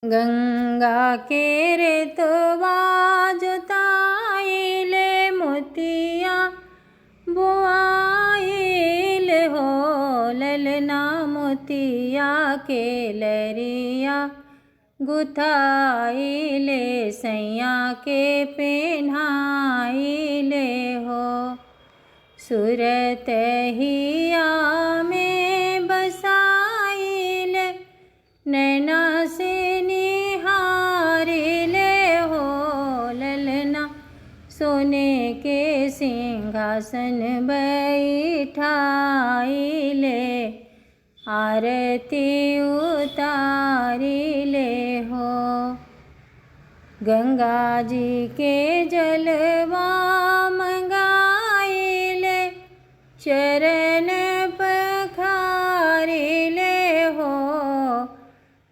गंगा के रेतवा जोताइले मोतिया बोआइल हो। ललना मोतिया के लरिया गुथाइले सैया के पेन्हाइले हो। सुरतहिया में बसाइले नैना से निहारिले हो। ललना सोने के सिंहासन बैठाइले आरती उतारिले हो। गंगा जी के जलवा मंगाइले चरण पखारिले हो।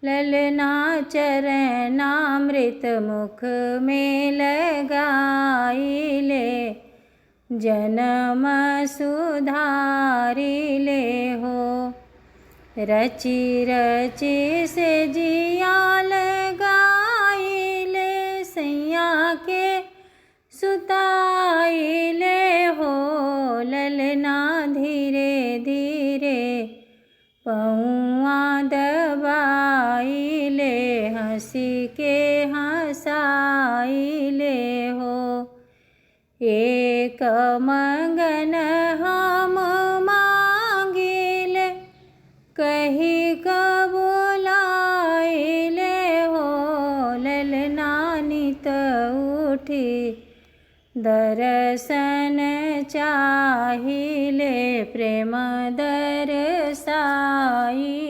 ललना चरणामृत मुख में लगाइले जन्म सुधारिले हो। रची रची से जिया लगाइले सैया के सुताइले हो। ललना धीरे धीरे पौआ दबाइले हंसी के हंसाइले हो। एक मंगन हम मांगिले कही कबुलाइले हो। ललना नित उठी दर्शन चाहिले प्रेम दरसाई।